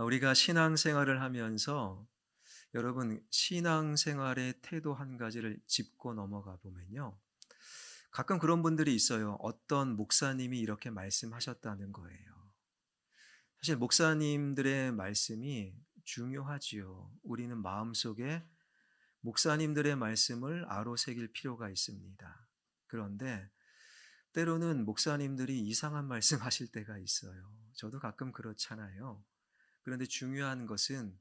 우리가 신앙생활을 하면서 여러분 신앙생활의 태도 한 가지를 짚고 넘어가 보면요. 가끔 그런 분들이 있어요. 어떤 목사님이 이렇게 말씀하셨다는 거예요. 사실 목사님들의 말씀이 중요하지요. 우리는 마음속에 목사님들의 말씀을 아로새길 필요가 있습니다. 그런데 때로는 목사님들이 이상한 말씀하실 때가 있어요. 저도 가끔 그렇잖아요. 그런데 중요한 것은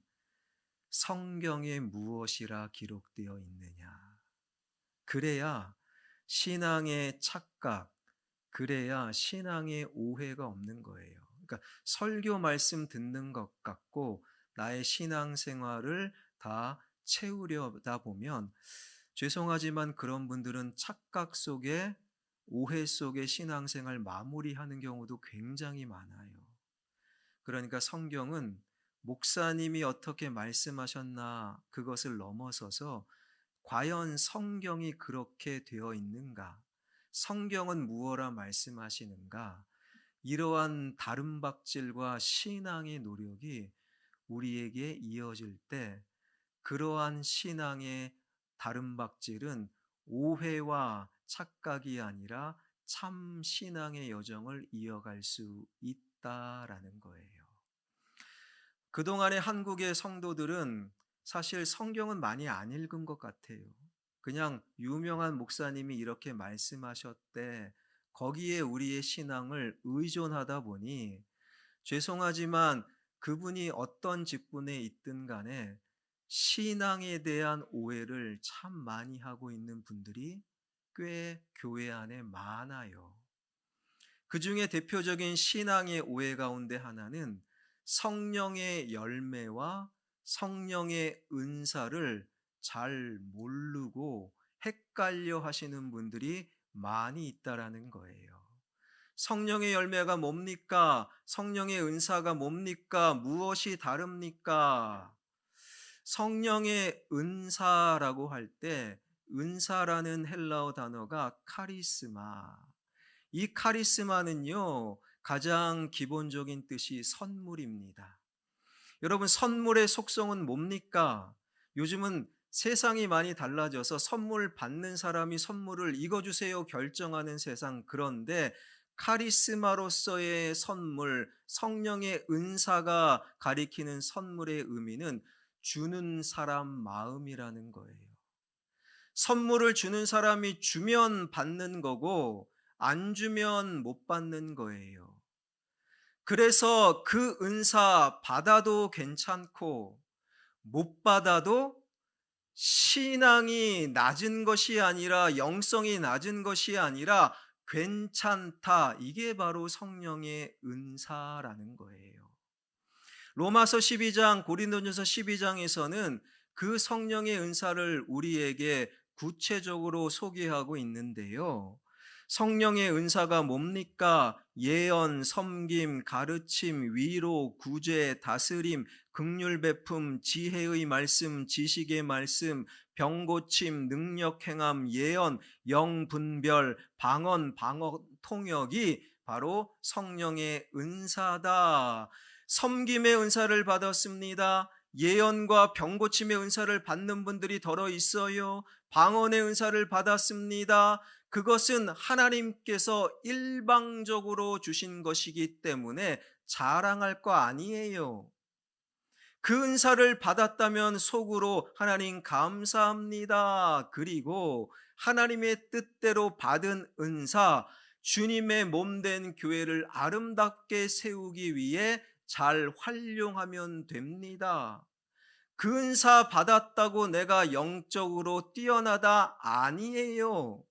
성경에 무엇이라 기록되어 있느냐. 그래야 신앙의 착각, 그래야 신앙의 오해가 없는 거예요. 그러니까 설교 말씀 듣는 것 같고 나의 신앙 생활을 다 채우려다 보면 죄송하지만 그런 분들은 착각 속에 오해 속에 신앙생활 마무리하는 경우도 굉장히 많아요. 그러니까 성경은 목사님이 어떻게 말씀하셨나 그것을 넘어서서 과연 성경이 그렇게 되어 있는가? 성경은 무엇라 말씀하시는가? 이러한 다름박질과 신앙의 노력이 우리에게 이어질 때 그러한 신앙의 다름박질은 오해와 착각이 아니라 참 신앙의 여정을 이어갈 수 있다라는 거예요. 그동안의 한국의 성도들은 사실 성경은 많이 안 읽은 것 같아요. 그냥 유명한 목사님이 이렇게 말씀하셨대. 거기에 우리의 신앙을 의존하다 보니 죄송하지만 그분이 어떤 직분에 있든 간에 신앙에 대한 오해를 참 많이 하고 있는 분들이 꽤 교회 안에 많아요. 그 중에 대표적인 신앙의 오해 가운데 하나는 성령의 열매와 성령의 은사를 잘 모르고 헷갈려 하시는 분들이 많이 있다라는 거예요. 성령의 열매가 뭡니까? 성령의 은사가 뭡니까? 무엇이 다릅니까? 성령의 은사라고 할 때 은사라는 헬라어 단어가 카리스마. 이 카리스마는요, 가장 기본적인 뜻이 선물입니다. 여러분, 선물의 속성은 뭡니까? 요즘은 세상이 많이 달라져서 선물 받는 사람이 선물을 이거 주세요 결정하는 세상. 그런데 카리스마로서의 선물, 성령의 은사가 가리키는 선물의 의미는 주는 사람 마음이라는 거예요. 선물을 주는 사람이 주면 받는 거고 안 주면 못 받는 거예요. 그래서 그 은사 받아도 괜찮고 못 받아도 신앙이 낮은 것이 아니라 영성이 낮은 것이 아니라 괜찮다. 이게 바로 성령의 은사라는 거예요. 로마서 12장, 고린도전서 12장에서는 그 성령의 은사를 우리에게 구체적으로 소개하고 있는데요. 성령의 은사가 뭡니까? 예언, 섬김, 가르침, 위로, 구제, 다스림, 긍휼 베품, 지혜의 말씀, 지식의 말씀, 병 고침, 능력 행함, 예언, 영 분별, 방언, 방어 통역이 바로 성령의 은사다. 섬김의 은사를 받았습니다. 예언과 병고침의 은사를 받는 분들이 더러 있어요. 방언의 은사를 받았습니다. 그것은 하나님께서 일방적으로 주신 것이기 때문에 자랑할 거 아니에요. 그 은사를 받았다면 속으로 하나님 감사합니다. 그리고 하나님의 뜻대로 받은 은사, 주님의 몸된 교회를 아름답게 세우기 위해 잘 활용하면 됩니다. 그 은사 받았다고 내가 영적으로 뛰어나다 아니에요.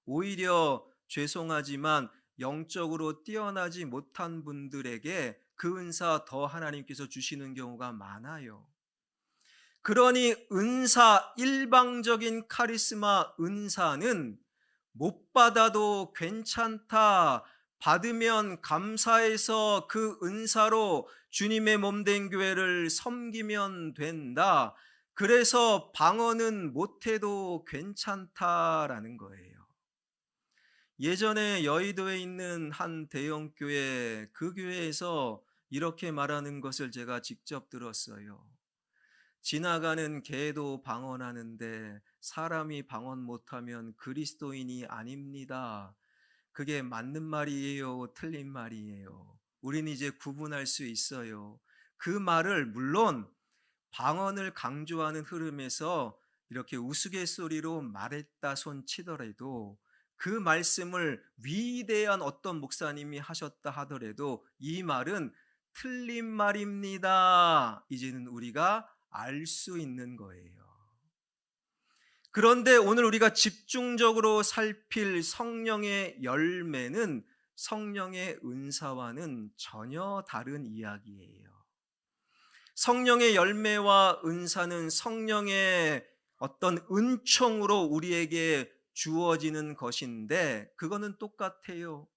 오히려 죄송하지만 영적으로 뛰어나지 못한 분들에게 그 은사 더 하나님께서 주시는 경우가 많아요. 그러니 은사, 일방적인 카리스마 은사는 못 받아도 괜찮다. 받으면 감사해서 그 은사로 주님의 몸된 교회를 섬기면 된다. 그래서 방언은 못해도 괜찮다라는 거예요. 예전에 여의도에 있는 한 대형 교회, 그 교회에서 이렇게 말하는 것을 제가 직접 들었어요. 지나가는 개도 방언하는데 사람이 방언 못하면 그리스도인이 아닙니다. 그게 맞는 말이에요, 틀린 말이에요. 우린 이제 구분할 수 있어요. 그 말을 물론 방언을 강조하는 흐름에서 이렇게 우스갯소리로 말했다 손 치더라도 그 말씀을 위대한 어떤 목사님이 하셨다 하더라도 이 말은 틀린 말입니다. 이제는 우리가 알 수 있는 거예요. 그런데 오늘 우리가 집중적으로 살필 성령의 열매는 성령의 은사와는 전혀 다른 이야기예요. 성령의 열매와 은사는 성령의 어떤 은총으로 우리에게 주어지는 것인데 그거는 똑같아요.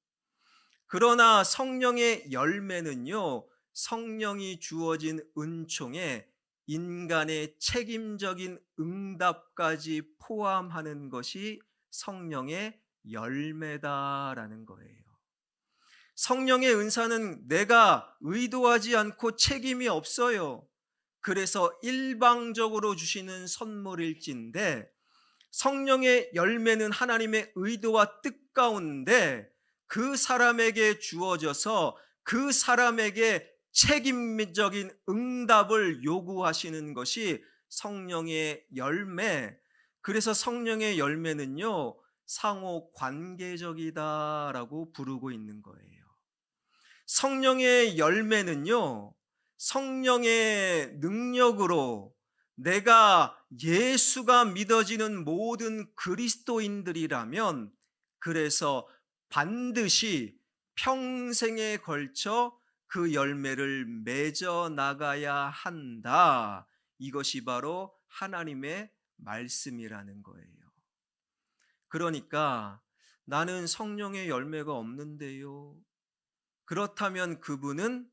그러나 성령의 열매는요, 성령이 주어진 은총에 인간의 책임적인 응답까지 포함하는 것이 성령의 열매다라는 거예요. 성령의 은사는 내가 의도하지 않고 책임이 없어요. 그래서 일방적으로 주시는 선물일진데 성령의 열매는 하나님의 의도와 뜻 가운데 그 사람에게 주어져서 그 사람에게 책임적인 응답을 요구하시는 것이 성령의 열매. 그래서 성령의 열매는요, 상호 관계적이다라고 부르고 있는 거예요. 성령의 열매는요, 성령의 능력으로 내가 예수가 믿어지는 모든 그리스도인들이라면 그래서 반드시 평생에 걸쳐 그 열매를 맺어 나가야 한다. 이것이 바로 하나님의 말씀이라는 거예요. 그러니까 나는 성령의 열매가 없는데요. 그렇다면 그분은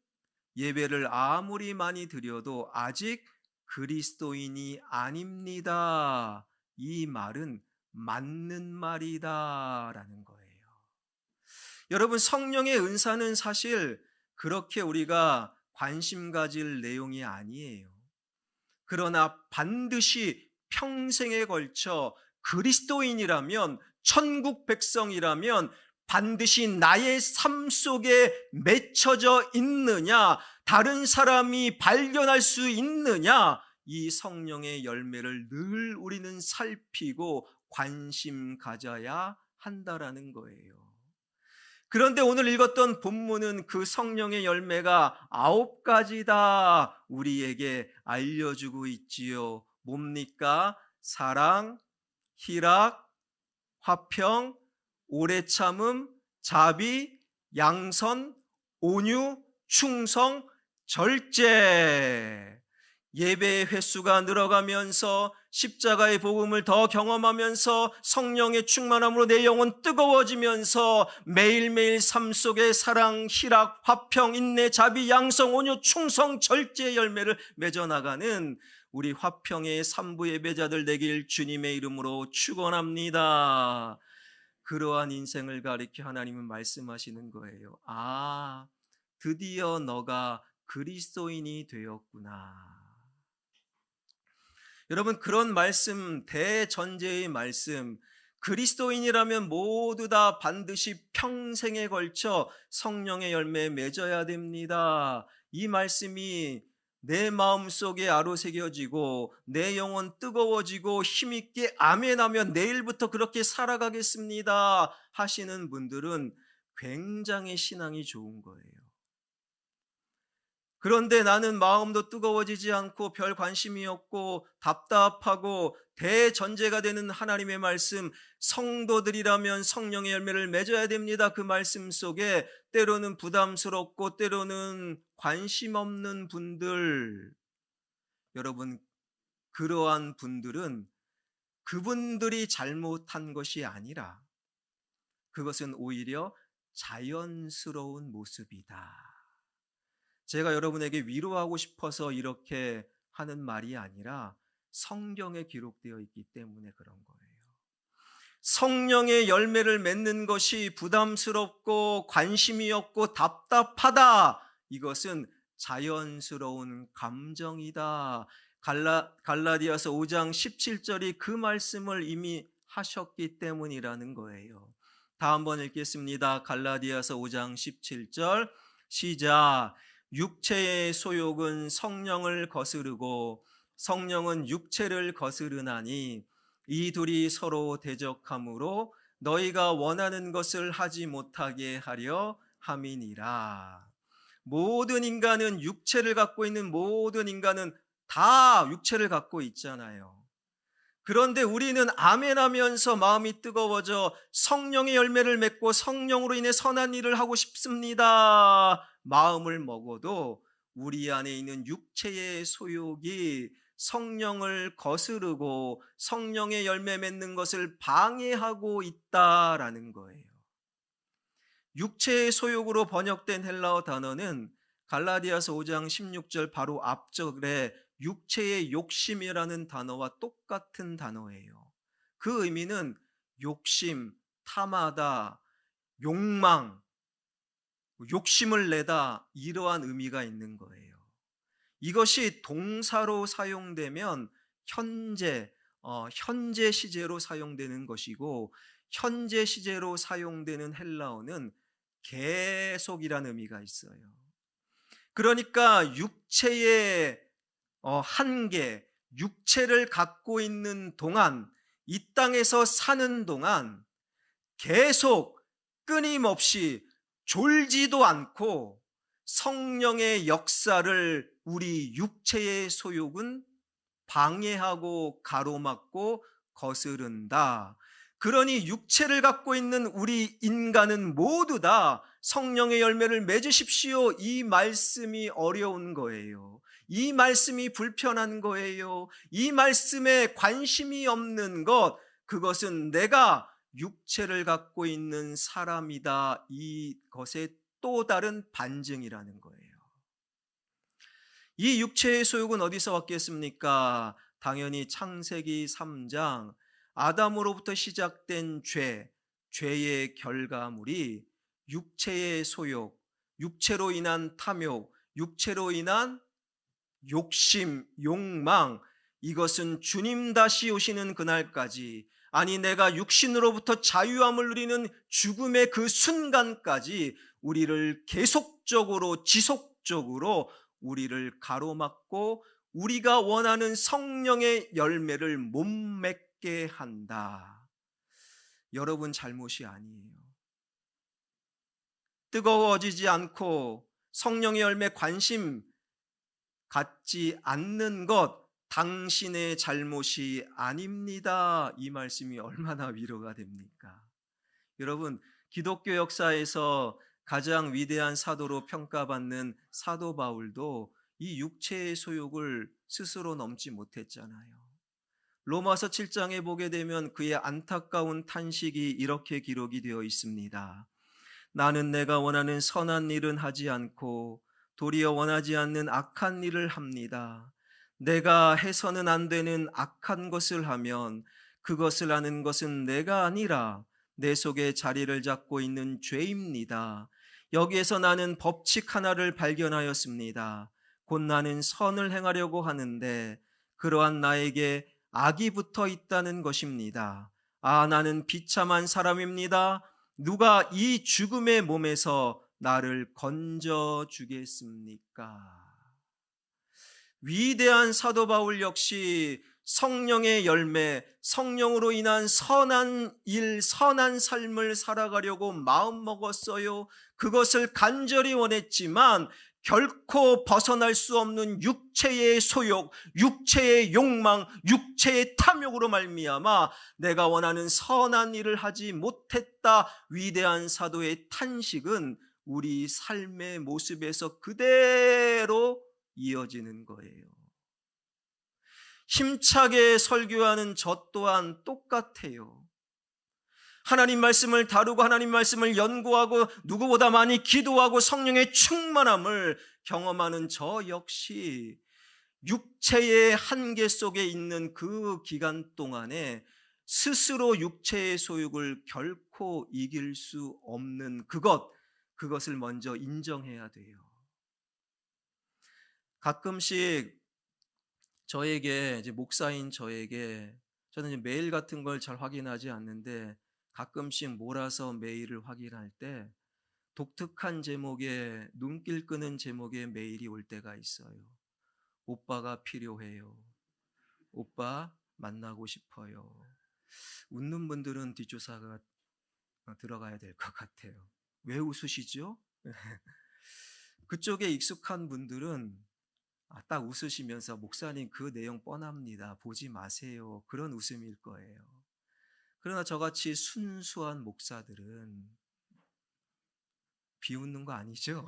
예배를 아무리 많이 드려도 아직 그리스도인이 아닙니다. 이 말은 맞는 말이다라는 거예요. 여러분, 성령의 은사는 사실 그렇게 우리가 관심 가질 내용이 아니에요. 그러나 반드시 평생에 걸쳐 그리스도인이라면, 천국 백성이라면 반드시 나의 삶 속에 맺혀져 있느냐, 다른 사람이 발견할 수 있느냐, 이 성령의 열매를 늘 우리는 살피고 관심 가져야 한다라는 거예요. 그런데 오늘 읽었던 본문은 그 성령의 열매가 9가지다 우리에게 알려주고 있지요. 뭡니까? 사랑, 희락, 화평, 오래 참음, 자비, 양선, 온유, 충성, 절제. 예배의 횟수가 늘어가면서 십자가의 복음을 더 경험하면서 성령의 충만함으로 내 영혼 뜨거워지면서 매일매일 삶 속에 사랑, 희락, 화평, 인내, 자비, 양성, 온유, 충성, 절제의 열매를 맺어나가는 우리 화평의 삼부 예배자들 되길 주님의 이름으로 축원합니다. 그러한 인생을 가리켜 하나님은 말씀하시는 거예요. 아, 드디어 너가 그리스도인이 되었구나. 여러분, 그런 말씀, 대전제의 말씀, 그리스도인이라면 모두 다 반드시 평생에 걸쳐 성령의 열매에 맺어야 됩니다. 이 말씀이 내 마음속에 아로새겨지고 내 영혼 뜨거워지고 힘있게 아멘하며 내일부터 그렇게 살아가겠습니다 하시는 분들은 굉장히 신앙이 좋은 거예요. 그런데 나는 마음도 뜨거워지지 않고 별 관심이 없고 답답하고 대전제가 되는 하나님의 말씀, 성도들이라면 성령의 열매를 맺어야 됩니다. 그 말씀 속에 때로는 부담스럽고 때로는 관심 없는 분들, 여러분, 그러한 분들은 그분들이 잘못한 것이 아니라 그것은 오히려 자연스러운 모습이다. 제가 여러분에게 위로하고 싶어서 이렇게 하는 말이 아니라 성경에 기록되어 있기 때문에 그런 거예요. 성령의 열매를 맺는 것이 부담스럽고 관심이 없고 답답하다. 이것은 자연스러운 감정이다. 갈라디아서 5장 17절이 그 말씀을 이미 하셨기 때문이라는 거예요. 다 한번 읽겠습니다. 갈라디아서 5장 17절 시작. 육체의 소욕은 성령을 거스르고 성령은 육체를 거스르나니 이 둘이 서로 대적하므로 너희가 원하는 것을 하지 못하게 하려 함이니라. 모든 인간은 육체를 갖고 있는 모든 인간은 다 육체를 갖고 있잖아요. 그런데 우리는 아멘하면서 마음이 뜨거워져 성령의 열매를 맺고 성령으로 인해 선한 일을 하고 싶습니다. 마음을 먹어도 우리 안에 있는 육체의 소욕이 성령을 거스르고 성령의 열매 맺는 것을 방해하고 있다라는 거예요. 육체의 소욕으로 번역된 헬라어 단어는 갈라디아서 5장 16절 바로 앞절에 육체의 욕심이라는 단어와 똑같은 단어예요. 그 의미는 욕심, 탐하다, 욕망, 욕심을 내다 이러한 의미가 있는 거예요. 이것이 동사로 사용되면 현재 시제로 사용되는 것이고 현재 시제로 사용되는 헬라어는 계속이라는 의미가 있어요. 그러니까 육체의 한계, 육체를 갖고 있는 동안, 이 땅에서 사는 동안 계속 끊임없이 졸지도 않고 성령의 역사를 우리 육체의 소욕은 방해하고 가로막고 거스른다. 그러니 육체를 갖고 있는 우리 인간은 모두 다 성령의 열매를 맺으십시오. 이 말씀이 어려운 거예요. 이 말씀이 불편한 거예요. 이 말씀에 관심이 없는 것, 그것은 내가 육체를 갖고 있는 사람이다. 이것의 또 다른 반증이라는 거예요. 이 육체의 소욕은 어디서 왔겠습니까? 당연히 창세기 3장 아담으로부터 시작된 죄의 결과물이 육체의 소욕, 육체로 인한 탐욕, 육체로 인한 욕심, 욕망, 이것은 주님 다시 오시는 그날까지, 아니 내가 육신으로부터 자유함을 누리는 죽음의 그 순간까지 우리를 계속적으로 지속적으로 우리를 가로막고 우리가 원하는 성령의 열매를 못 맺게 한다. 여러분 잘못이 아니에요. 뜨거워지지 않고 성령의 열매 관심 갖지 않는 것 당신의 잘못이 아닙니다. 이 말씀이 얼마나 위로가 됩니까? 여러분, 기독교 역사에서 가장 위대한 사도로 평가받는 사도 바울도 이 육체의 소욕을 스스로 넘지 못했잖아요. 로마서 7장에 보게 되면 그의 안타까운 탄식이 이렇게 기록이 되어 있습니다. 나는 내가 원하는 선한 일은 하지 않고 도리어 원하지 않는 악한 일을 합니다. 내가 해서는 안 되는 악한 것을 하면 그것을 하는 것은 내가 아니라 내 속에 자리를 잡고 있는 죄입니다. 여기에서 나는 법칙 하나를 발견하였습니다. 곧 나는 선을 행하려고 하는데 그러한 나에게 악이 붙어 있다는 것입니다. 아, 나는 비참한 사람입니다. 누가 이 죽음의 몸에서 나를 건져 주겠습니까? 위대한 사도 바울 역시 성령의 열매, 성령으로 인한 선한 일, 선한 삶을 살아가려고 마음먹었어요. 그것을 간절히 원했지만 결코 벗어날 수 없는 육체의 소욕, 육체의 욕망, 육체의 탐욕으로 말미암아 내가 원하는 선한 일을 하지 못했다. 위대한 사도의 탄식은 우리 삶의 모습에서 그대로 이어지는 거예요. 힘차게 설교하는 저 또한 똑같아요. 하나님 말씀을 다루고 하나님 말씀을 연구하고 누구보다 많이 기도하고 성령의 충만함을 경험하는 저 역시 육체의 한계 속에 있는 그 기간 동안에 스스로 육체의 소욕을 결코 이길 수 없는 그것을 먼저 인정해야 돼요. 가끔씩 저에게 이제 목사인 저에게 저는 이제 메일 같은 걸 잘 확인하지 않는데 가끔씩 몰아서 메일을 확인할 때 독특한 제목의 눈길 끄는 제목의 메일이 올 때가 있어요. 오빠가 필요해요. 오빠 만나고 싶어요. 웃는 분들은 뒷조사가 들어가야 될 것 같아요. 왜 웃으시죠? 그쪽에 익숙한 분들은 딱 웃으시면서 목사님 그 내용 뻔합니다. 보지 마세요. 그런 웃음일 거예요. 그러나 저같이 순수한 목사들은 비웃는 거 아니죠?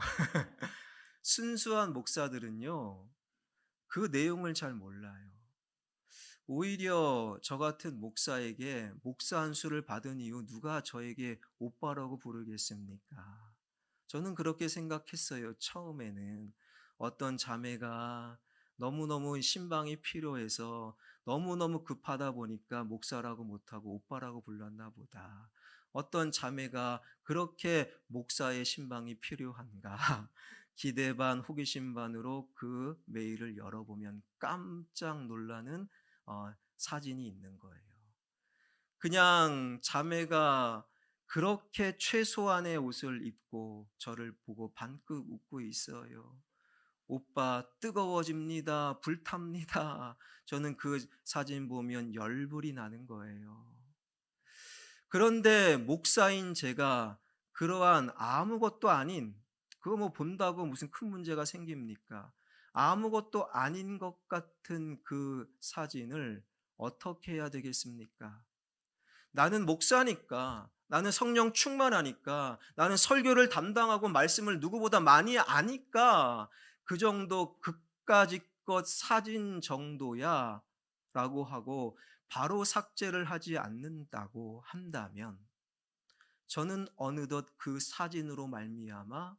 순수한 목사들은요, 그 내용을 잘 몰라요. 오히려 저 같은 목사에게 목사 안수를 받은 이후 누가 저에게 오빠라고 부르겠습니까? 저는 그렇게 생각했어요. 처음에는 어떤 자매가 너무너무 신방이 필요해서 너무너무 급하다 보니까 목사라고 못하고 오빠라고 불렀나 보다. 어떤 자매가 그렇게 목사의 신방이 필요한가? 기대 반 호기심 반으로 그 메일을 열어보면 깜짝 놀라는 사진이 있는 거예요. 그냥 자매가 그렇게 최소한의 옷을 입고 저를 보고 반쯤 웃고 있어요. 오빠 뜨거워집니다. 불탑니다. 저는 그 사진 보면 열불이 나는 거예요. 그런데 목사인 제가 그러한 아무것도 아닌, 그거 뭐 본다고 무슨 큰 문제가 생깁니까? 아무것도 아닌 것 같은 그 사진을 어떻게 해야 되겠습니까? 나는 목사니까, 나는 성령 충만하니까, 나는 설교를 담당하고 말씀을 누구보다 많이 아니까 그 정도 그까짓 것 사진 정도야 라고 하고 바로 삭제를 하지 않는다고 한다면 저는 어느덧 그 사진으로 말미암아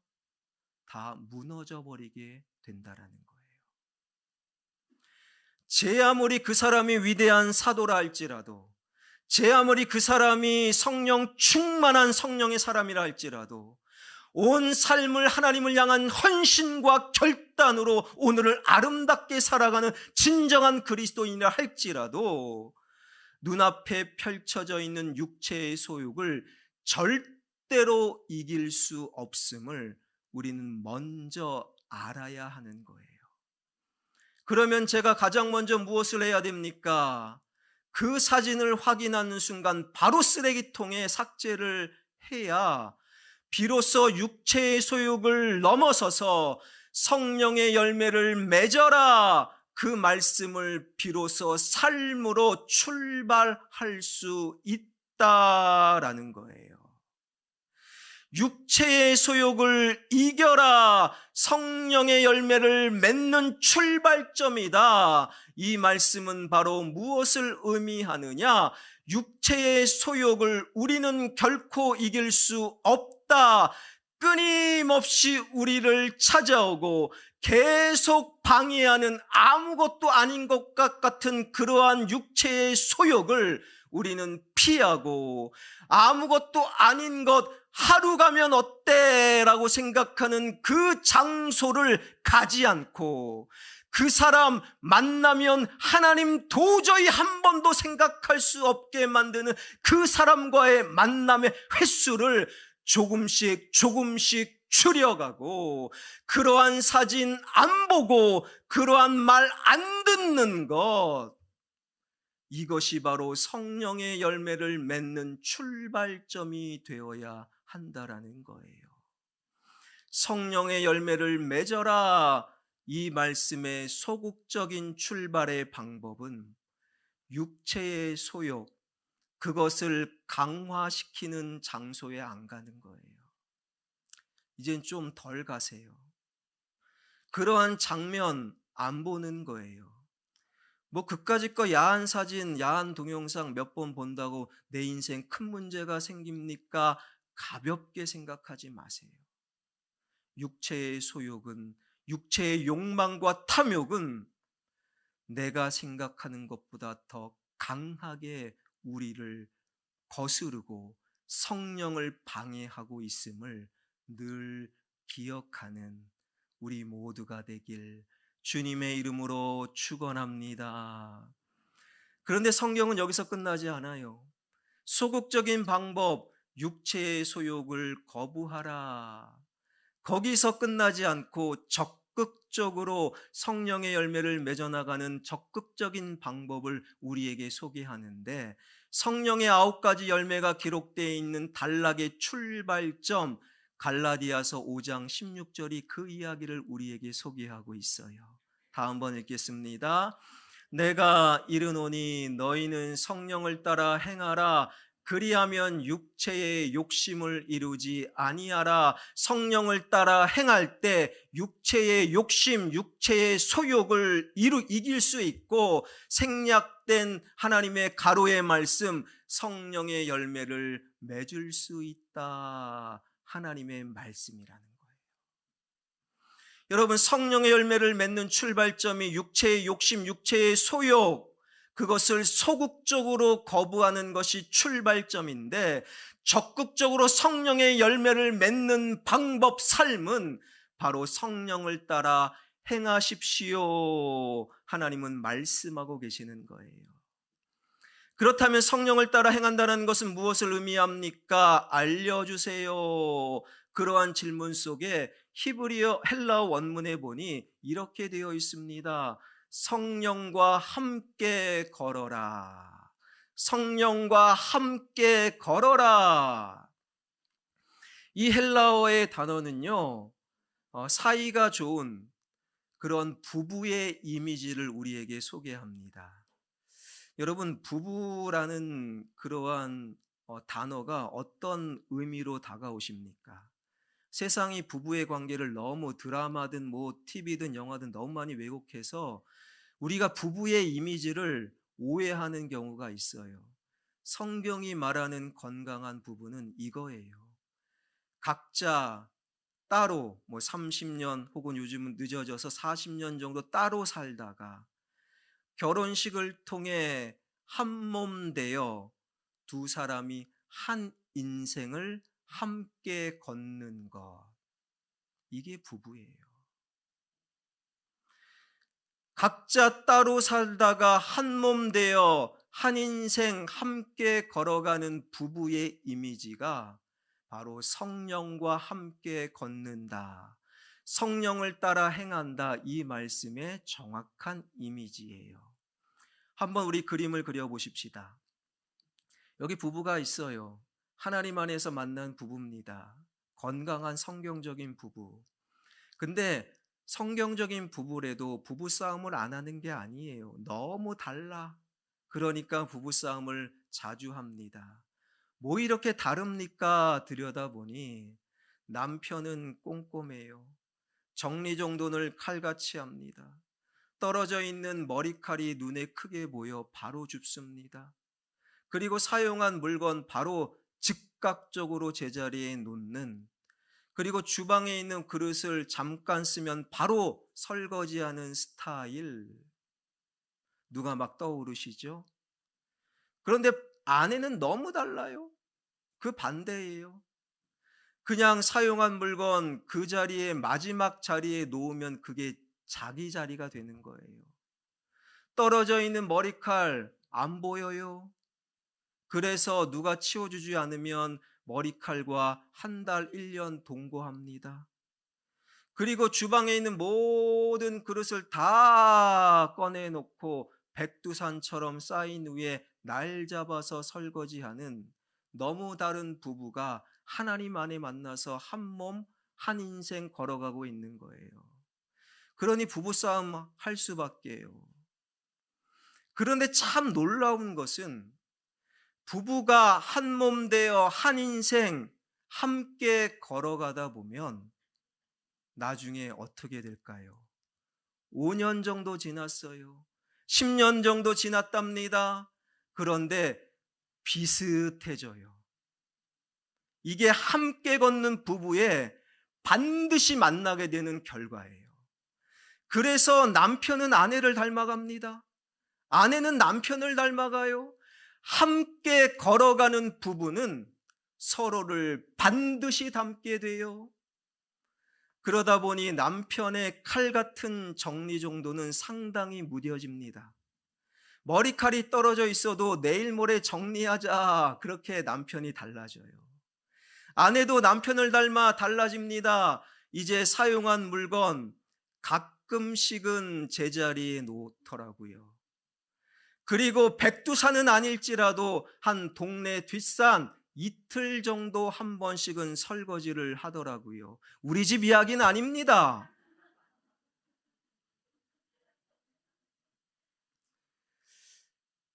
다 무너져 버리게 된다라는 거예요. 제 아무리 그 사람이 위대한 사도라 할지라도, 제 아무리 그 사람이 성령 충만한 성령의 사람이라 할지라도, 온 삶을 하나님을 향한 헌신과 결단으로 오늘을 아름답게 살아가는 진정한 그리스도인이라 할지라도 눈앞에 펼쳐져 있는 육체의 소욕을 절대로 이길 수 없음을 우리는 먼저 알아야 하는 거예요. 그러면 제가 가장 먼저 무엇을 해야 됩니까? 그 사진을 확인하는 순간 바로 쓰레기통에 삭제를 해야 비로소 육체의 소욕을 넘어서서 성령의 열매를 맺어라, 그 말씀을 비로소 삶으로 출발할 수 있다라는 거예요. 육체의 소욕을 이겨라, 성령의 열매를 맺는 출발점이다. 이 말씀은 바로 무엇을 의미하느냐? 육체의 소욕을 우리는 결코 이길 수 없다. 끊임없이 우리를 찾아오고 계속 방해하는 아무것도 아닌 것 같은 그러한 육체의 소욕을 우리는 피하고, 아무것도 아닌 것, 하루 가면 어때? 라고 생각하는 그 장소를 가지 않고, 그 사람 만나면 하나님 도저히 한 번도 생각할 수 없게 만드는 그 사람과의 만남의 횟수를 조금씩 줄여가고, 그러한 사진 안 보고 그러한 말 안 듣는 것, 이것이 바로 성령의 열매를 맺는 출발점이 되어야 한다라는 거예요. 성령의 열매를 맺어라, 이 말씀의 소극적인 출발의 방법은 육체의 소욕, 그것을 강화시키는 장소에 안 가는 거예요. 이젠 좀 덜 가세요. 그러한 장면 안 보는 거예요. 뭐 그까짓 거 야한 사진, 야한 동영상 몇 번 본다고 내 인생 큰 문제가 생깁니까? 가볍게 생각하지 마세요. 육체의 소욕은, 육체의 욕망과 탐욕은 내가 생각하는 것보다 더 강하게 우리를 거스르고 성령을 방해하고 있음을 늘 기억하는 우리 모두가 되길 주님의 이름으로 축원합니다. 그런데 성경은 여기서 끝나지 않아요. 소극적인 방법, 육체의 소욕을 거부하라. 거기서 끝나지 않고 적극적으로 성령의 열매를 맺어나가는 적극적인 방법을 우리에게 소개하는데, 성령의 9가지 열매가 기록되어 있는 단락의 출발점, 갈라디아서 5장 16절이 그 이야기를 우리에게 소개하고 있어요. 다음 번 읽겠습니다. 내가 이르노니 너희는 성령을 따라 행하라. 그리하면 육체의 욕심을 이루지 아니하라. 성령을 따라 행할 때 육체의 욕심, 육체의 소욕을 이길 수 있고, 생략된 하나님의 가로의 말씀, 성령의 열매를 맺을 수 있다. 하나님의 말씀이라는 거예요. 여러분, 성령의 열매를 맺는 출발점이 육체의 욕심, 육체의 소욕, 그것을 소극적으로 거부하는 것이 출발점인데, 적극적으로 성령의 열매를 맺는 방법, 삶은 바로 성령을 따라 행하십시오. 하나님은 말씀하고 계시는 거예요. 그렇다면 성령을 따라 행한다는 것은 무엇을 의미합니까? 알려주세요. 그러한 질문 속에 히브리어 헬라어 원문에 보니 이렇게 되어 있습니다. 성령과 함께 걸어라. 성령과 함께 걸어라. 이 헬라어의 단어는요, 사이가 좋은 그런 부부의 이미지를 우리에게 소개합니다. 여러분, 부부라는 그러한 단어가 어떤 의미로 다가오십니까? 세상이 부부의 관계를 너무 드라마든 TV든 영화든 너무 많이 왜곡해서 우리가 부부의 이미지를 오해하는 경우가 있어요. 성경이 말하는 건강한 부부는 이거예요. 각자 따로 30년 혹은 요즘은 늦어져서 40년 정도 따로 살다가 결혼식을 통해 한 몸 되어 두 사람이 한 인생을 함께 걷는 것, 이게 부부예요. 각자 따로 살다가 한 몸 되어 한 인생 함께 걸어가는 부부의 이미지가 바로 성령과 함께 걷는다, 성령을 따라 행한다, 이 말씀의 정확한 이미지예요. 한번 우리 그림을 그려보십시다. 여기 부부가 있어요. 하나님 안에서 만난 부부입니다. 건강한 성경적인 부부. 근데 성경적인 부부래도 부부싸움을 안 하는 게 아니에요. 너무 달라. 그러니까 부부싸움을 자주 합니다. 뭐 이렇게 다릅니까? 들여다보니 남편은 꼼꼼해요. 정리정돈을 칼같이 합니다. 떨어져 있는 머리칼이 눈에 크게 보여 바로 줍습니다. 그리고 사용한 물건 바로 즉각적으로 제자리에 놓는, 그리고 주방에 있는 그릇을 잠깐 쓰면 바로 설거지하는 스타일, 누가 막 떠오르시죠? 그런데 아내는 너무 달라요. 그 반대예요. 그냥 사용한 물건 그 자리에, 마지막 자리에 놓으면 그게 자기 자리가 되는 거예요. 떨어져 있는 머리칼 안 보여요. 그래서 누가 치워주지 않으면 머리칼과 한 달, 1년 동거합니다. 그리고 주방에 있는 모든 그릇을 다 꺼내놓고 백두산처럼 쌓인 위에 날 잡아서 설거지하는 너무 다른 부부가 하나님 안에 만나서 한 몸, 한 인생 걸어가고 있는 거예요. 그러니 부부싸움 할 수밖에요. 그런데 참 놀라운 것은 부부가 한 몸 되어 한 인생 함께 걸어가다 보면 나중에 어떻게 될까요? 5년 정도 지났어요. 10년 정도 지났답니다. 그런데 비슷해져요. 이게 함께 걷는 부부의 반드시 만나게 되는 결과예요. 그래서 남편은 아내를 닮아갑니다. 아내는 남편을 닮아가요. 함께 걸어가는 부부는 서로를 반드시 닮게 돼요. 그러다 보니 남편의 칼 같은 정리 정도는 상당히 무뎌집니다. 머리칼이 떨어져 있어도 내일 모레 정리하자, 그렇게 남편이 달라져요. 아내도 남편을 닮아 달라집니다. 이제 사용한 물건 가끔씩은 제자리에 놓더라고요. 그리고 백두산은 아닐지라도 한 동네 뒷산 이틀 정도 한 번씩은 설거지를 하더라고요. 우리 집 이야기는 아닙니다.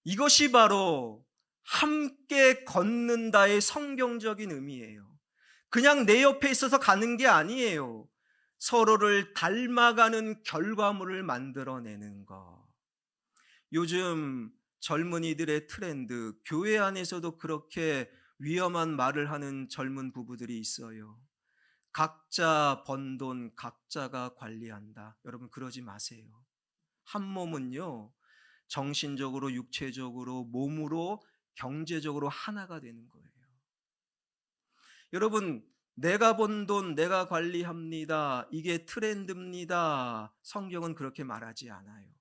이것이 바로 함께 걷는다의 성경적인 의미예요. 그냥 내 옆에 있어서 가는 게 아니에요. 서로를 닮아가는 결과물을 만들어내는 것. 요즘 젊은이들의 트렌드, 교회 안에서도 그렇게 위험한 말을 하는 젊은 부부들이 있어요. 각자 번 돈 각자가 관리한다. 여러분, 그러지 마세요. 한 몸은요, 정신적으로, 육체적으로, 몸으로, 경제적으로 하나가 되는 거예요. 여러분, 내가 번 돈 내가 관리합니다, 이게 트렌드입니다. 성경은 그렇게 말하지 않아요.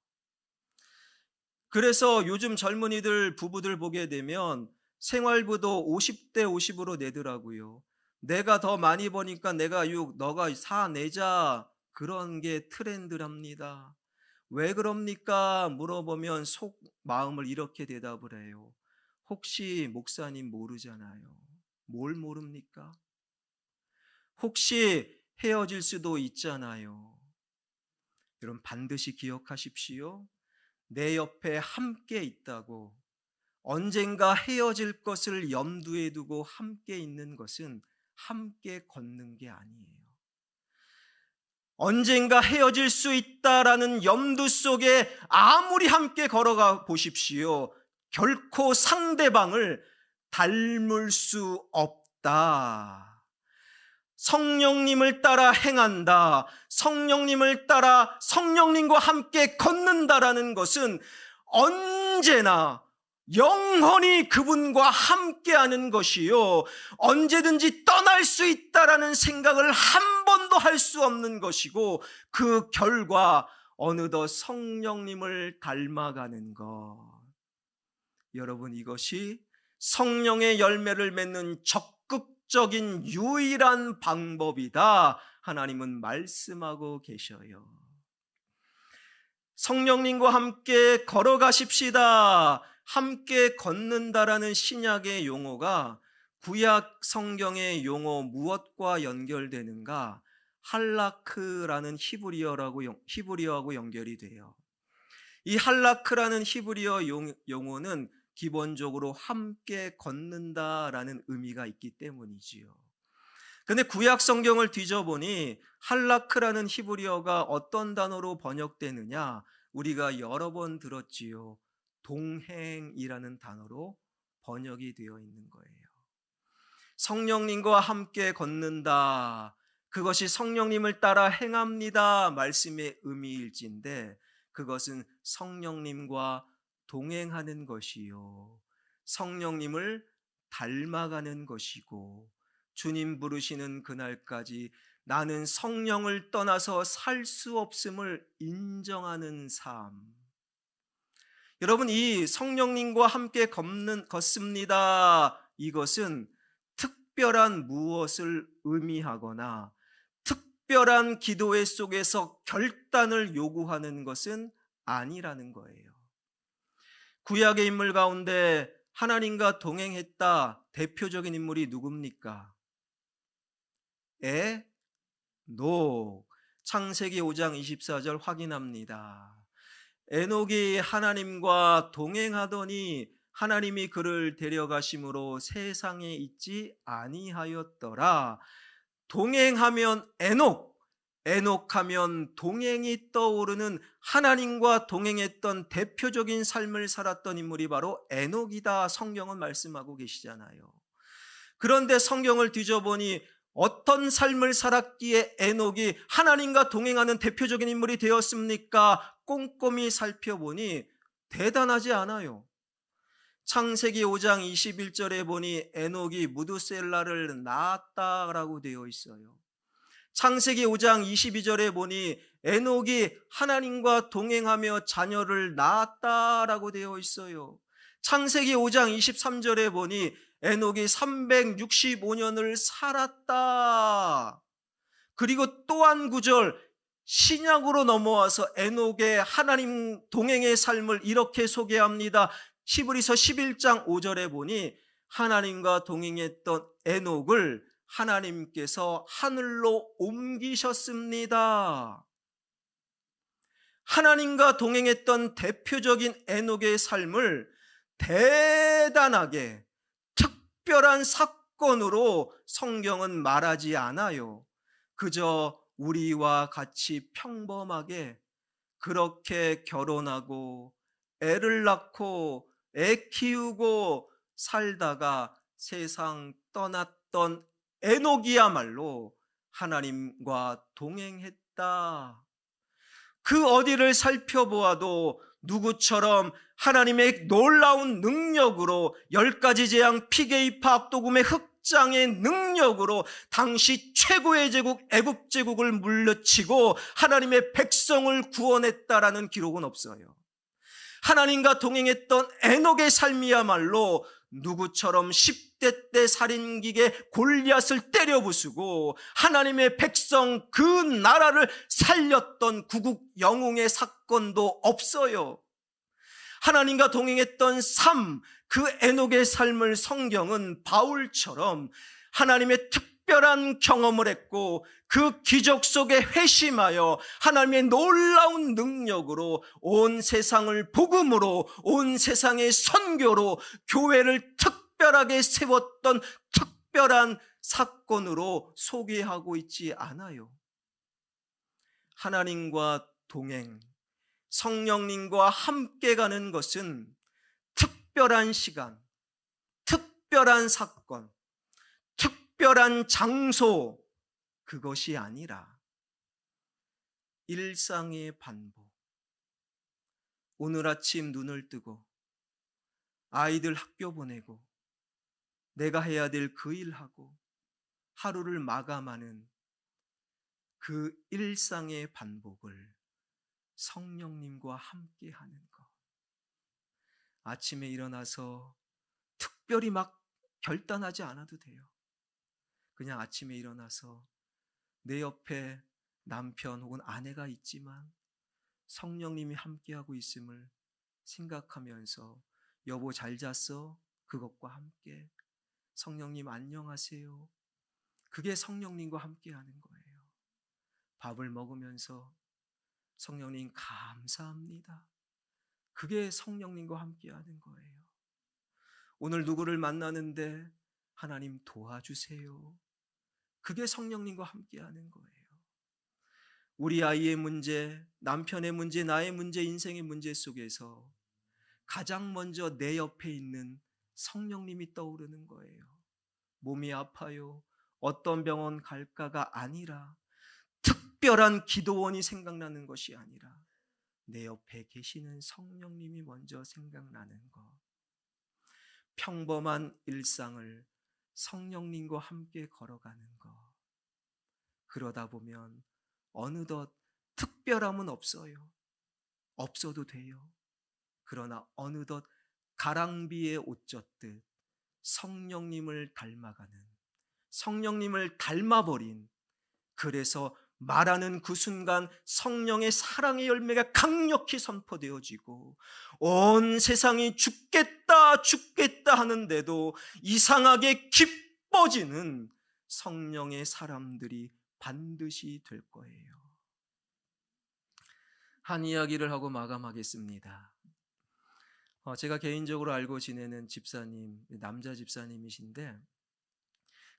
그래서 요즘 젊은이들 부부들 보게 되면 생활부도 50대 50으로 내더라고요. 내가 더 많이 버니까 내가 6, 너가 4 내자, 그런 게 트렌드랍니다. 왜 그럽니까? 물어보면 속 마음을 이렇게 대답을 해요. 혹시 목사님 모르잖아요. 뭘 모릅니까? 혹시 헤어질 수도 있잖아요. 여러분, 반드시 기억하십시오. 내 옆에 함께 있다고, 언젠가 헤어질 것을 염두에 두고 함께 있는 것은 함께 걷는 게 아니에요. 언젠가 헤어질 수 있다라는 염두 속에 아무리 함께 걸어가 보십시오. 결코 상대방을 닮을 수 없다. 성령님을 따라 행한다, 성령님을 따라 성령님과 함께 걷는다라는 것은 언제나 영원히 그분과 함께하는 것이요, 언제든지 떠날 수 있다라는 생각을 한 번도 할 수 없는 것이고, 그 결과 어느덧 성령님을 닮아가는 것. 여러분, 이것이 성령의 열매를 맺는 적극적인 유일한 방법이다, 하나님은 말씀하고 계셔요. 성령님과 함께 걸어가십시다. 함께 걷는다라는 신약의 용어가 구약 성경의 용어 무엇과 연결되는가? 할라크라는 히브리어하고 연결이 돼요. 이 할라크라는 히브리어 용어는 기본적으로 함께 걷는다라는 의미가 있기 때문이지요. 근데 구약 성경을 뒤져보니 할라크라는 히브리어가 어떤 단어로 번역되느냐? 우리가 여러 번 들었지요. 동행이라는 단어로 번역이 되어 있는 거예요. 성령님과 함께 걷는다, 그것이 성령님을 따라 행합니다 말씀의 의미일진데, 그것은 성령님과 동행하는 것이요, 성령님을 닮아가는 것이고, 주님 부르시는 그날까지 나는 성령을 떠나서 살 수 없음을 인정하는 삶. 여러분, 이 성령님과 함께 걷습니다, 이것은 특별한 무엇을 의미하거나 특별한 기도회 속에서 결단을 요구하는 것은 아니라는 거예요. 구약의 인물 가운데 하나님과 동행했다 대표적인 인물이 누굽니까? 에녹. 창세기 5장 24절 확인합니다. 에녹이 하나님과 동행하더니 하나님이 그를 데려가심으로 세상에 있지 아니하였더라. 동행하면 에녹, 에녹하면 동행이 떠오르는, 하나님과 동행했던 대표적인 삶을 살았던 인물이 바로 에녹이다, 성경은 말씀하고 계시잖아요. 그런데 성경을 뒤져보니 어떤 삶을 살았기에 에녹이 하나님과 동행하는 대표적인 인물이 되었습니까? 꼼꼼히 살펴보니 대단하지 않아요. 창세기 5장 21절에 보니 에녹이 무두셀라를 낳았다라고 되어 있어요. 창세기 5장 22절에 보니 에녹이 하나님과 동행하며 자녀를 낳았다라고 되어 있어요. 창세기 5장 23절에 보니 에녹이 365년을 살았다. 그리고 또 한 구절 신약으로 넘어와서 에녹의 하나님 동행의 삶을 이렇게 소개합니다. 히브리서 11장 5절에 보니 하나님과 동행했던 에녹을 하나님께서 하늘로 옮기셨습니다. 하나님과 동행했던 대표적인 에녹의 삶을 대단하게 특별한 사건으로 성경은 말하지 않아요. 그저 우리와 같이 평범하게 그렇게 결혼하고 애를 낳고 애 키우고 살다가 세상 떠났던 에녹이야말로 하나님과 동행했다. 그 어디를 살펴보아도 누구처럼 하나님의 놀라운 능력으로 10가지 재앙, 피게이파, 압도금의 흑장의 능력으로 당시 최고의 제국 애굽 제국을 물리치고 하나님의 백성을 구원했다라는 기록은 없어요. 하나님과 동행했던 에녹의 삶이야말로 누구처럼 10대 때 살인기계 골리앗을 때려 부수고 하나님의 백성 그 나라를 살렸던 구국 영웅의 사건도 없어요. 하나님과 동행했던 삶, 그 에녹의 삶을 성경은 바울처럼 하나님의 특별한 경험을 했고 그 기적 속에 회심하여 하나님의 놀라운 능력으로 온 세상을 복음으로, 온 세상의 선교로 교회를 특별하게 세웠던 특별한 사건으로 소개하고 있지 않아요. 하나님과 동행, 성령님과 함께 가는 것은 특별한 시간, 특별한 사건, 특별한 장소, 그것이 아니라 일상의 반복. 오늘 아침 눈을 뜨고 아이들 학교 보내고 내가 해야 될 그 일하고 하루를 마감하는 그 일상의 반복을 성령님과 함께 하는 것. 아침에 일어나서 특별히 막 결단하지 않아도 돼요. 그냥 아침에 일어나서 내 옆에 남편 혹은 아내가 있지만 성령님이 함께하고 있음을 생각하면서 여보 잘 잤어? 그것과 함께 성령님 안녕하세요. 그게 성령님과 함께하는 거예요. 밥을 먹으면서 성령님 감사합니다. 그게 성령님과 함께하는 거예요. 오늘 누구를 만나는데 하나님 도와주세요. 그게 성령님과 함께하는 거예요. 우리 아이의 문제, 남편의 문제, 나의 문제, 인생의 문제 속에서 가장 먼저 내 옆에 있는 성령님이 떠오르는 거예요. 몸이 아파요. 어떤 병원 갈까가 아니라 특별한 기도원이 생각나는 것이 아니라 내 옆에 계시는 성령님이 먼저 생각나는 것. 평범한 일상을 성령님과 함께 걸어가는 것. 그러다 보면 어느덧 특별함은 없어요. 없어도 돼요. 그러나 어느덧 가랑비에 옷 젖듯 성령님을 닮아가는, 성령님을 닮아버린, 그래서 말하는 그 순간 성령의 사랑의 열매가 강력히 선포되어지고 온 세상이 죽겠다 죽겠다 하는데도 이상하게 기뻐지는 성령의 사람들이 반드시 될 거예요. 한 이야기를 하고 마감하겠습니다. 제가 개인적으로 알고 지내는 집사님, 남자 집사님이신데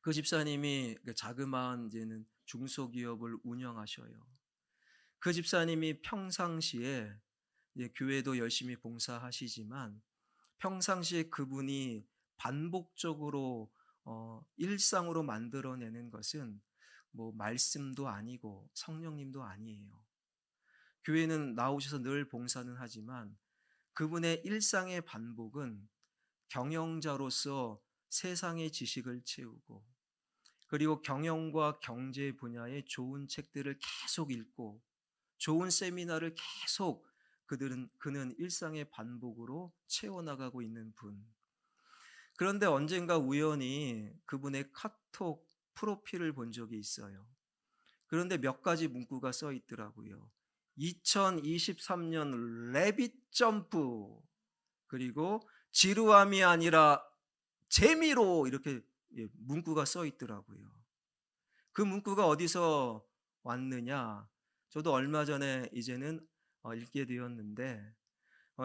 그 집사님이 자그마한 이제는 중소기업을 운영하셔요. 그 집사님이 평상시에 교회도 열심히 봉사하시지만 평상시에 그분이 반복적으로 일상으로 만들어내는 것은 뭐 말씀도 아니고 성령님도 아니에요. 교회는 나오셔서 늘 봉사는 하지만 그분의 일상의 반복은 경영자로서 세상의 지식을 채우고 그리고 경영과 경제 분야의 좋은 책들을 계속 읽고 좋은 세미나를 계속 그는 일상의 반복으로 채워나가고 있는 분. 그런데 언젠가 우연히 그분의 카톡 프로필을 본 적이 있어요. 그런데 몇 가지 문구가 써 있더라고요. 2023년 레빗 점프, 그리고 지루함이 아니라 재미로, 이렇게 문구가 써 있더라고요. 그 문구가 어디서 왔느냐? 저도 얼마 전에 이제는 읽게 되었는데,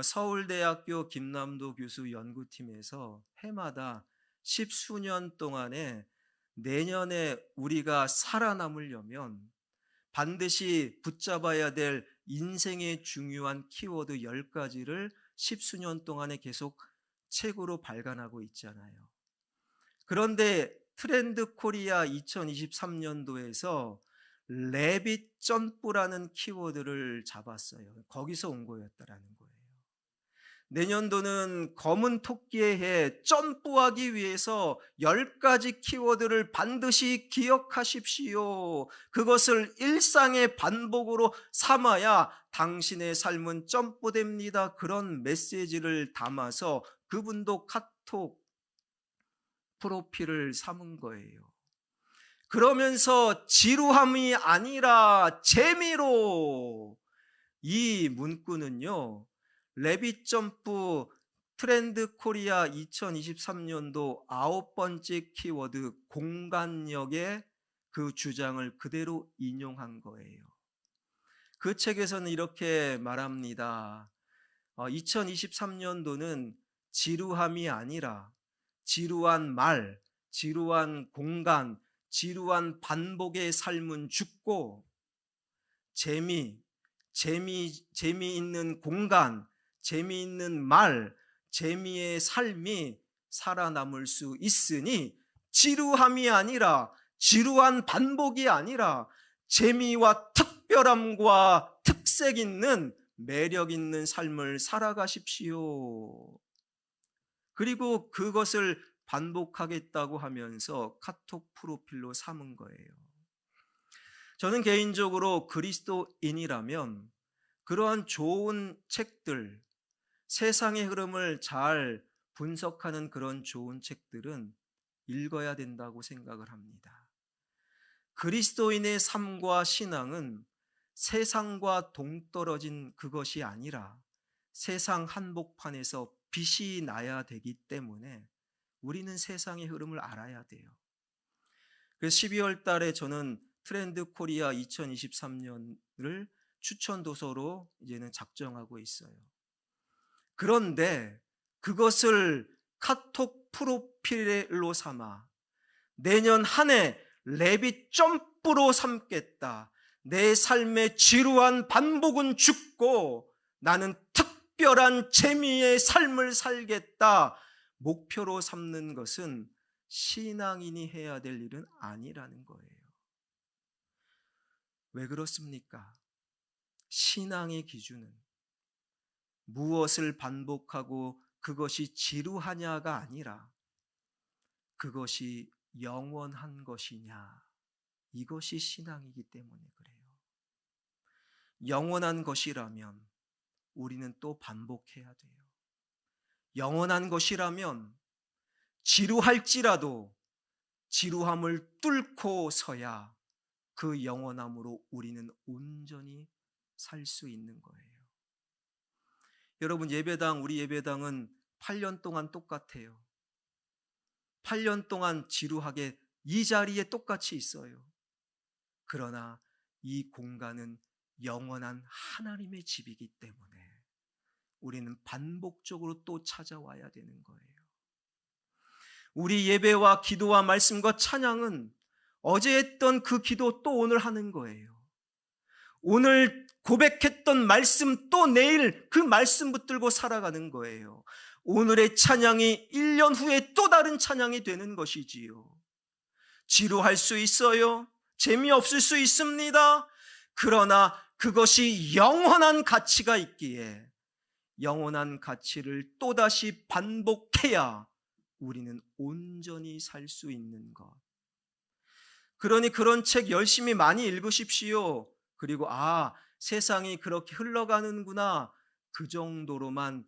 서울대학교 김남도 교수 연구팀에서 해마다 10수년 동안에 내년에 우리가 살아남으려면 반드시 붙잡아야 될 인생의 중요한 키워드 10가지를 10수년 동안에 계속 책으로 발간하고 있잖아요. 그런데 트렌드 코리아 2023년도에서 레빗 점프라는 키워드를 잡았어요. 거기서 온 거였다라는 거예요. 내년도는 검은 토끼의 해, 점프하기 위해서 10가지 키워드를 반드시 기억하십시오. 그것을 일상의 반복으로 삼아야 당신의 삶은 점프됩니다. 그런 메시지를 담아서 그분도 카톡 프로필을 삼은 거예요. 그러면서 지루함이 아니라 재미로, 이 문구는요, 레빗 점프 트렌드 코리아 2023년도 9번째 키워드 공간력의 그 주장을 그대로 인용한 거예요. 그 책에서는 이렇게 말합니다. 2023년도는 지루함이 아니라 지루한 말, 지루한 공간, 지루한 반복의 삶은 죽고 재미있는 공간, 재미있는 말, 재미의 삶이 살아남을 수 있으니 지루함이 아니라, 지루한 반복이 아니라 재미와 특별함과 특색 있는, 매력 있는 삶을 살아가십시오. 그리고 그것을 반복하겠다고 하면서 카톡 프로필로 삼은 거예요. 저는 개인적으로 그리스도인이라면 그러한 좋은 책들, 세상의 흐름을 잘 분석하는 그런 좋은 책들은 읽어야 된다고 생각을 합니다. 그리스도인의 삶과 신앙은 세상과 동떨어진 그것이 아니라 세상 한복판에서 빛이 나야 되기 때문에 우리는 세상의 흐름을 알아야 돼요. 그래서 12월 달에 저는 트렌드 코리아 2023년을 추천 도서로 이제는 작정하고 있어요. 그런데 그것을 카톡 프로필로 삼아 내년 한 해 레빗 점프로 삼겠다. 내 삶의 지루한 반복은 죽고 나는 특별한 재미의 삶을 살겠다. 목표로 삼는 것은 신앙인이 해야 될 일은 아니라는 거예요. 왜 그렇습니까? 신앙의 기준은 무엇을 반복하고 그것이 지루하냐가 아니라 그것이 영원한 것이냐, 이것이 신앙이기 때문에 그래요. 영원한 것이라면 우리는 또 반복해야 돼요. 영원한 것이라면 지루할지라도 지루함을 뚫고 서야 그 영원함으로 우리는 온전히 살 수 있는 거예요. 여러분, 우리 예배당은 8년 동안 똑같아요. 8년 동안 지루하게 이 자리에 똑같이 있어요. 그러나 이 공간은 영원한 하나님의 집이기 때문에 우리는 반복적으로 또 찾아와야 되는 거예요. 우리 예배와 기도와 말씀과 찬양은 어제 했던 그 기도 또 오늘 하는 거예요. 오늘 고백했던 말씀 또 내일 그 말씀 붙들고 살아가는 거예요. 오늘의 찬양이 1년 후에 또 다른 찬양이 되는 것이지요. 지루할 수 있어요. 재미없을 수 있습니다. 그러나 그것이 영원한 가치가 있기에 영원한 가치를 또다시 반복해야 우리는 온전히 살 수 있는 것. 그러니 그런 책 열심히 많이 읽으십시오. 그리고 세상이 그렇게 흘러가는구나. 그 정도로만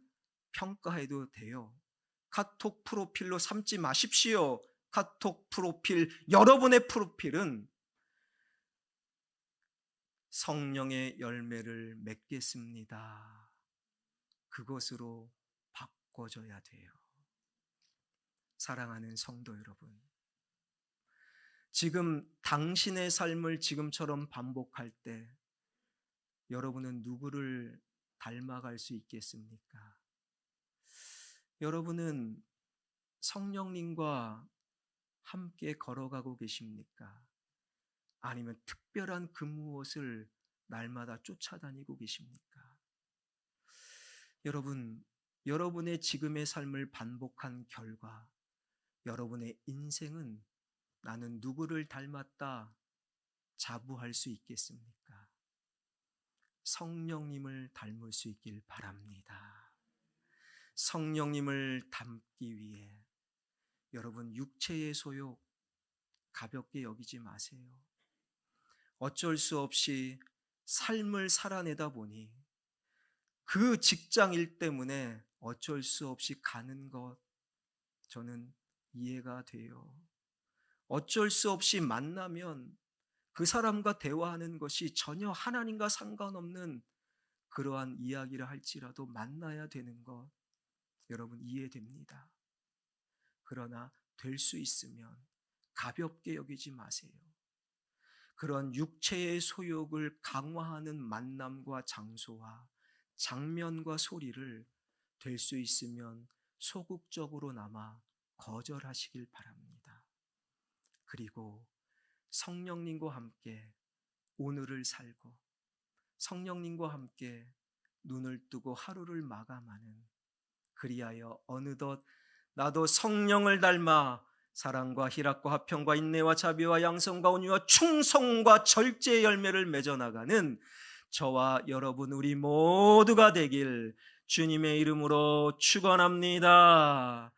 평가해도 돼요. 카톡 프로필로 삼지 마십시오. 카톡 프로필, 여러분의 프로필은 성령의 열매를 맺겠습니다. 그것으로 바꿔줘야 돼요. 사랑하는 성도 여러분, 지금 당신의 삶을 지금처럼 반복할 때 여러분은 누구를 닮아갈 수 있겠습니까? 여러분은 성령님과 함께 걸어가고 계십니까? 아니면 특별한 그 무엇을 날마다 쫓아다니고 계십니까? 여러분, 여러분의 지금의 삶을 반복한 결과 여러분의 인생은 나는 누구를 닮았다 자부할 수 있겠습니까? 성령님을 닮을 수 있길 바랍니다. 성령님을 닮기 위해 여러분 육체의 소욕 가볍게 여기지 마세요. 어쩔 수 없이 삶을 살아내다 보니 그 직장 일 때문에 어쩔 수 없이 가는 것 저는 이해가 돼요. 어쩔 수 없이 만나면 그 사람과 대화하는 것이 전혀 하나님과 상관없는 그러한 이야기를 할지라도 만나야 되는 것 여러분 이해됩니다. 그러나 될 수 있으면 가볍게 여기지 마세요. 그런 육체의 소욕을 강화하는 만남과 장소와 장면과 소리를 될 수 있으면 소극적으로나마 거절하시길 바랍니다. 그리고 성령님과 함께 오늘을 살고 성령님과 함께 눈을 뜨고 하루를 마감하는, 그리하여 어느덧 나도 성령을 닮아 사랑과 희락과 화평과 인내와 자비와 양성과 온유와 충성과 절제의 열매를 맺어나가는 저와 여러분 우리 모두가 되길 주님의 이름으로 축원합니다.